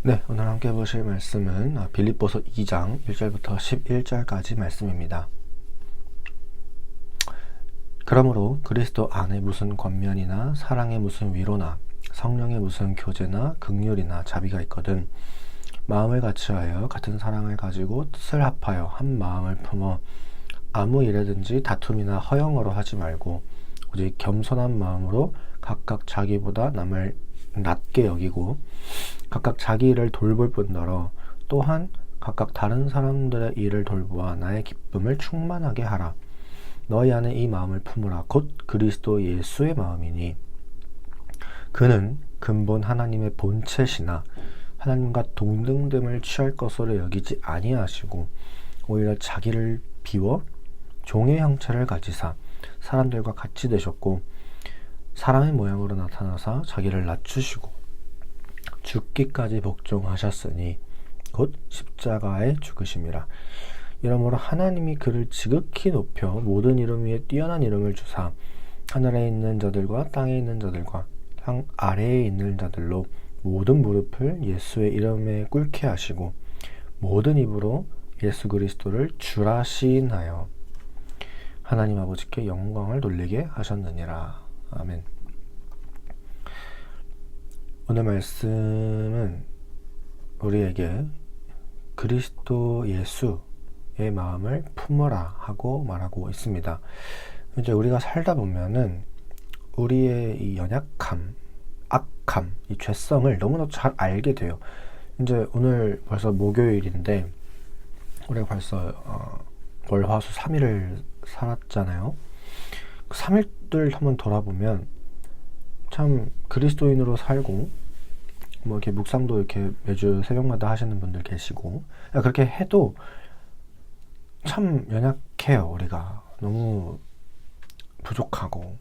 네, 오늘 함께 보실 말씀은 빌립보서 2장 1절부터 11절까지 말씀입니다. 그러므로 그리스도 안에 무슨 권면이나 사랑의 무슨 위로나 성령의 무슨 교제나 긍휼이나 자비가 있거든 마음을 같이하여 같은 사랑을 가지고 뜻을 합하여 한 마음을 품어 아무 일에든지 다툼이나 허영으로 하지 말고 오직 겸손한 마음으로 각각 자기보다 남을 낮게 여기고 각각 자기 일을 돌볼 뿐더러 또한 각각 다른 사람들의 일을 돌보아 나의 기쁨을 충만하게 하라. 너희 안에 이 마음을 품으라. 곧 그리스도 예수의 마음이니 그는 근본 하나님의 본체시나 하나님과 동등됨을 취할 것으로 여기지 아니하시고 오히려 자기를 비워 종의 형체를 가지사 사람들과 같이 되셨고 사람의 모양으로 나타나사 자기를 낮추시고 죽기까지 복종하셨으니 곧 십자가에 죽으심이라. 이러므로 하나님이 그를 지극히 높여 모든 이름 위에 뛰어난 이름을 주사 하늘에 있는 자들과 땅에 있는 자들과 땅 아래에 있는 자들로 모든 무릎을 예수의 이름에 꿇게 하시고 모든 입으로 예수 그리스도를 주라 시인하여 하나님 아버지께 영광을 돌리게 하셨느니라. 아멘. 오늘 말씀은 우리에게 그리스도 예수의 마음을 품어라 하고 말하고 있습니다. 이제 우리가 살다 보면은 우리의 이 연약함, 악함, 이 죄성을 너무나 잘 알게 돼요. 이제 오늘 벌써 목요일인데 우리가 벌써 월화수 3일을 살았잖아요. 3일들 한번 돌아보면 참 그리스도인으로 살고 뭐 이렇게 묵상도 이렇게 매주 새벽마다 하시는 분들 계시고 그렇게 해도 참 연약해요. 우리가 너무 부족하고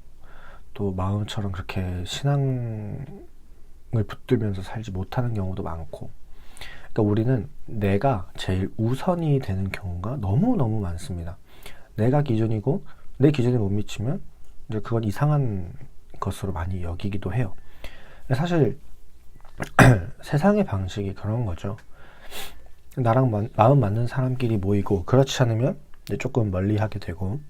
또 마음처럼 그렇게 신앙을 붙들면서 살지 못하는 경우도 많고 그러니까 우리는 내가 제일 우선이 되는 경우가 너무너무 많습니다. 내가 기준이고 내 기준에 못 미치면 이제 그건 이상한 것으로 많이 여기기도 해요. 사실 세상의 방식이 그런 거죠. 나랑 마음 맞는 사람끼리 모이고 그렇지 않으면 이제 조금 멀리하게 되고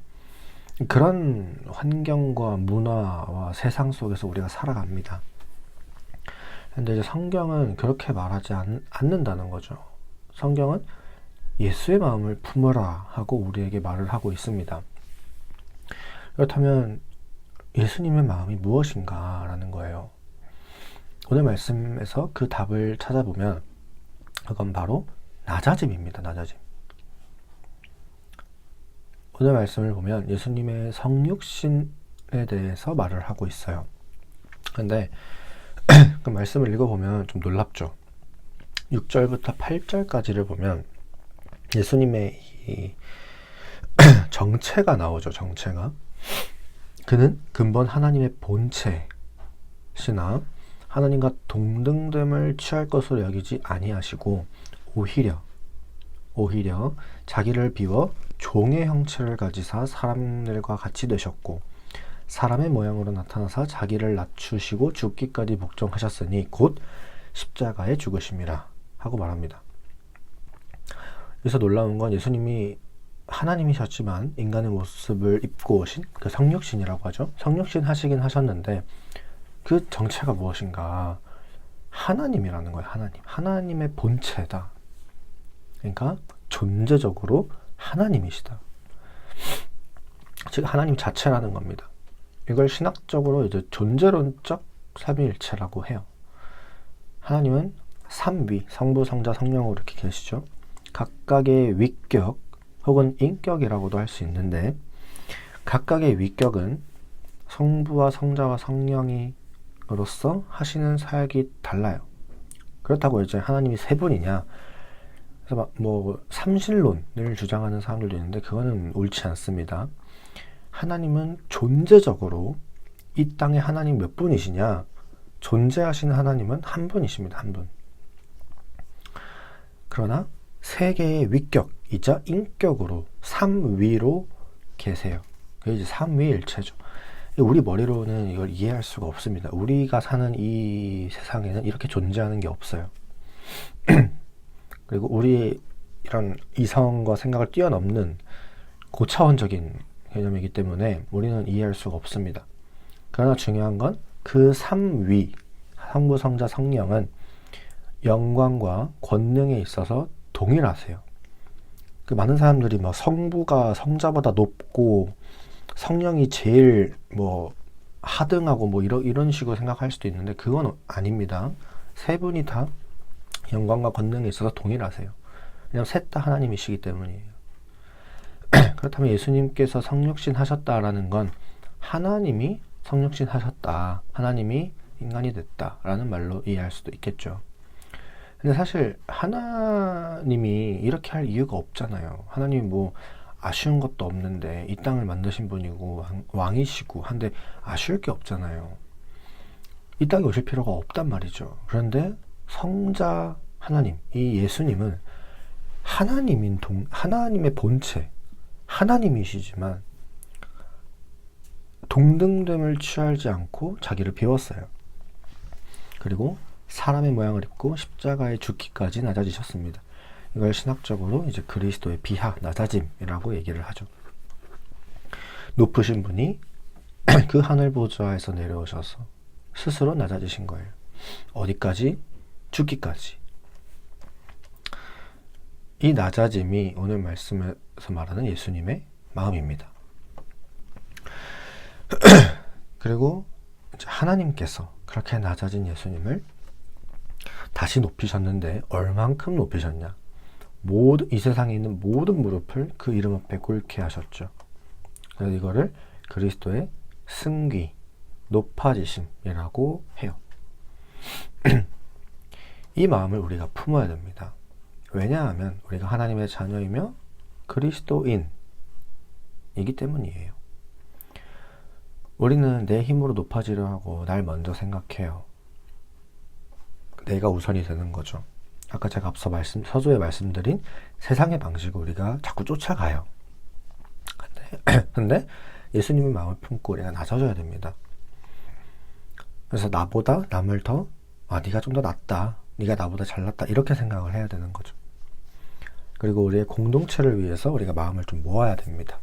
그런 환경과 문화와 세상 속에서 우리가 살아갑니다. 근데 이제 성경은 그렇게 말하지 않는다는 거죠. 성경은 예수의 마음을 품어라 하고 우리에게 말을 하고 있습니다. 그렇다면 예수님의 마음이 무엇인가 라는 거예요. 오늘 말씀에서 그 답을 찾아보면 그건 바로 낮아짐입니다. 낮아짐. 오늘 말씀을 보면 예수님의 성육신에 대해서 말을 하고 있어요. 근데 그 말씀을 읽어보면 좀 놀랍죠. 6절부터 8절까지를 보면 예수님의 이 정체가 나오죠. 정체가. 그는 근본 하나님의 본체시나 하나님과 동등됨을 취할 것으로 여기지 아니하시고 오히려 자기를 비워 종의 형체를 가지사 사람들과 같이 되셨고 사람의 모양으로 나타나사 자기를 낮추시고 죽기까지 복종하셨으니 곧 십자가에 죽으심이라 하고 말합니다. 여기서 놀라운 건 예수님이 하나님이셨지만 인간의 모습을 입고 오신 그 성육신이라고 하죠. 성육신 하시긴 하셨는데 그 정체가 무엇인가? 하나님이라는 거예요. 하나님의 본체다. 그러니까 존재적으로 하나님이시다. 즉 하나님 자체라는 겁니다. 이걸 신학적으로 이제 존재론적 삼위일체라고 해요. 하나님은 삼위, 성부, 성자, 성령으로 이렇게 계시죠. 각각의 위격 혹은 인격이라고도 할 수 있는데 각각의 위격은 성부와 성자와 성령으로서 하시는 사역이 달라요. 그렇다고 이제 하나님이 세 분이냐? 그래서 뭐 삼신론을 주장하는 사람들도 있는데 그거는 옳지 않습니다. 하나님은 존재적으로 이 땅에 하나님 몇 분이시냐? 존재하시는 하나님은 한 분이십니다. 한 분. 그러나 세 개의 위격이자 인격으로 삼위로 계세요. 그게 이제 삼위일체죠. 우리 머리로는 이걸 이해할 수가 없습니다. 우리가 사는 이 세상에는 이렇게 존재하는 게 없어요. 그리고 우리 이런 이성과 생각을 뛰어넘는 고차원적인 개념이기 때문에 우리는 이해할 수가 없습니다. 그러나 중요한 건 그 삼위, 성부, 성자, 성령은 영광과 권능에 있어서 동일하세요. 그 많은 사람들이 뭐 성부가 성자보다 높고 성령이 제일 뭐 하등하고 뭐 이런 식으로 생각할 수도 있는데 그건 아닙니다. 세 분이 다 영광과 권능에 있어서 동일하세요. 왜냐하면 셋 다 하나님이시기 때문이에요. 그렇다면 예수님께서 성육신 하셨다라는 건 하나님이 성육신 하셨다, 하나님이 인간이 됐다라는 말로 이해할 수도 있겠죠. 근데 사실 하나님이 이렇게 할 이유가 없잖아요. 하나님이 뭐 아쉬운 것도 없는데 이 땅을 만드신 분이고 왕이시고 한데 아쉬울 게 없잖아요. 이 땅에 오실 필요가 없단 말이죠. 그런데 성자 하나님, 이 예수님은 하나님의 본체, 하나님이시지만 동등됨을 취하지 않고 자기를 비웠어요. 그리고 사람의 모양을 입고 십자가에 죽기까지 낮아지셨습니다. 이걸 신학적으로 이제 그리스도의 비하, 낮아짐이라고 얘기를 하죠. 높으신 분이 그 하늘 보좌에서 내려오셔서 스스로 낮아지신 거예요. 어디까지? 죽기까지. 이 낮아짐이 오늘 말씀에서 말하는 예수님의 마음입니다. 그리고 하나님께서 그렇게 낮아진 예수님을 다시 높이셨는데 얼만큼 높이셨냐? 이 세상에 있는 모든 무릎을 그 이름 앞에 꿇게 하셨죠. 그래서 이거를 그리스도의 승귀, 높아지심이라고 해요. 이 마음을 우리가 품어야 됩니다. 왜냐하면 우리가 하나님의 자녀이며 그리스도인이기 때문이에요. 우리는 내 힘으로 높아지려 하고 날 먼저 생각해요. 내가 우선이 되는 거죠. 아까 제가 앞서 서두에 말씀드린 세상의 방식을 우리가 자꾸 쫓아가요. 근데 예수님의 마음을 품고 우리가 낮아져야 됩니다. 그래서 나보다 남을 더 네가 좀 더 낫다, 네가 나보다 잘났다 이렇게 생각을 해야 되는 거죠. 그리고 우리의 공동체를 위해서 우리가 마음을 좀 모아야 됩니다.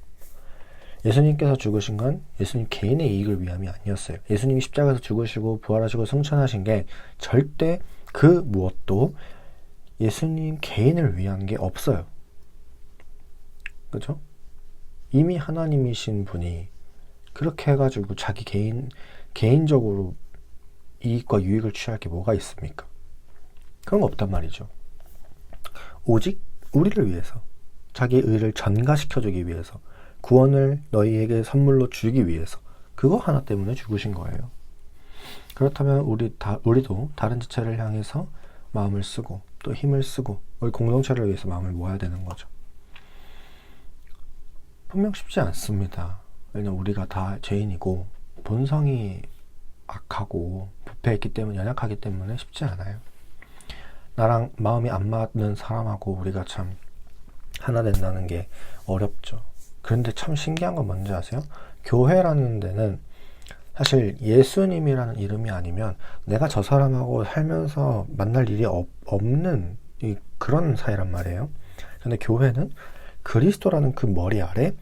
예수님께서 죽으신 건 예수님 개인의 이익을 위함이 아니었어요. 예수님이 십자가에서 죽으시고 부활하시고 승천하신 게 절대 그 무엇도 예수님 개인을 위한 게 없어요. 그죠? 이미 하나님이신 분이 그렇게 해가지고 자기 개인적으로 이익과 유익을 취할 게 뭐가 있습니까? 그런 거 없단 말이죠. 오직 우리를 위해서, 자기의 의를 전가시켜주기 위해서, 구원을 너희에게 선물로 주기 위해서, 그거 하나 때문에 죽으신 거예요. 그렇다면 우리도 다른 지체를 향해서 마음을 쓰고 또 힘을 쓰고 우리 공동체를 위해서 마음을 모아야 되는 거죠. 분명 쉽지 않습니다. 왜냐면 우리가 다 죄인이고 본성이 악하고 부패했기 때문에, 연약하기 때문에 쉽지 않아요. 나랑 마음이 안 맞는 사람하고 우리가 참 하나 된다는 게 어렵죠. 그런데 참 신기한 건 뭔지 아세요? 교회라는 데는 사실 예수님이라는 이름이 아니면 내가 저 사람하고 살면서 만날 일이 없는 그런 사이란 말이에요. 근데 교회는 그리스도라는 그 머리 아래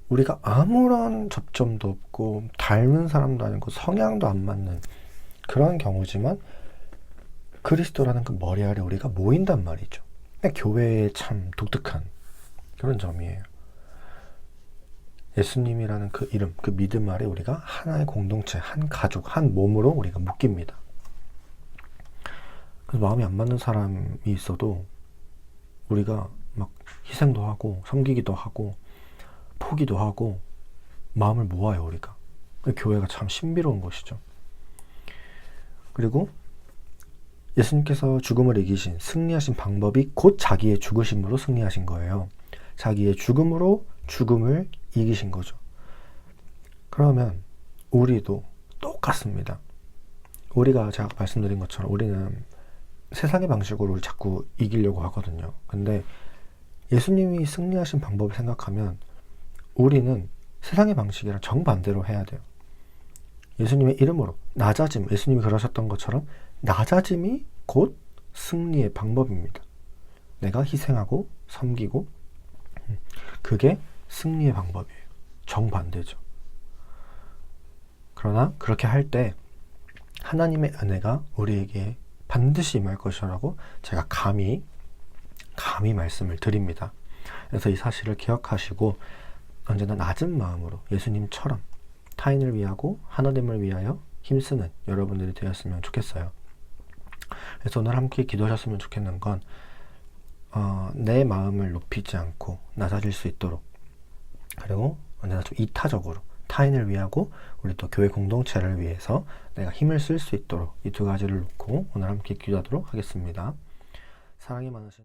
우리가 아무런 접점도 없고 닮은 사람도 아니고 성향도 안 맞는 그런 경우지만 그리스도라는 그 머리 아래 우리가 모인단 말이죠. 교회의 참 독특한 그런 점이에요. 예수님이라는 그 이름, 그 믿음 아래 우리가 하나의 공동체, 한 가족, 한 몸으로 우리가 묶입니다. 그래서 마음이 안 맞는 사람이 있어도 우리가 막 희생도 하고 섬기기도 하고 포기도 하고 마음을 모아요, 우리가. 교회가 참 신비로운 것이죠. 그리고 예수님께서 죽음을 이기신, 승리하신 방법이 곧 자기의 죽으심으로 승리하신 거예요. 자기의 죽음으로 죽음을 이기신 거죠. 그러면 우리도 똑같습니다. 우리가 제가 말씀드린 것처럼 우리는 세상의 방식으로 자꾸 이기려고 하거든요. 근데 예수님이 승리하신 방법을 생각하면 우리는 세상의 방식이랑 정반대로 해야 돼요. 예수님의 이름으로 낮아짐, 예수님이 그러셨던 것처럼 낮아짐이 곧 승리의 방법입니다. 내가 희생하고 섬기고 그게 승리의 방법이에요. 정반대죠. 그러나 그렇게 할 때 하나님의 은혜가 우리에게 반드시 임할 것이라고 제가 감히 말씀을 드립니다. 그래서 이 사실을 기억하시고 언제나 낮은 마음으로 예수님처럼 타인을 위하고 하나님을 위하여 힘쓰는 여러분들이 되었으면 좋겠어요. 그래서 오늘 함께 기도하셨으면 좋겠는 건 내 마음을 높이지 않고 낮아질 수 있도록, 그리고 언제나 좀 이타적으로 타인을 위하고 우리 또 교회 공동체를 위해서 내가 힘을 쓸 수 있도록 이 두 가지를 놓고 오늘 함께 기도하도록 하겠습니다. 사랑이 많으신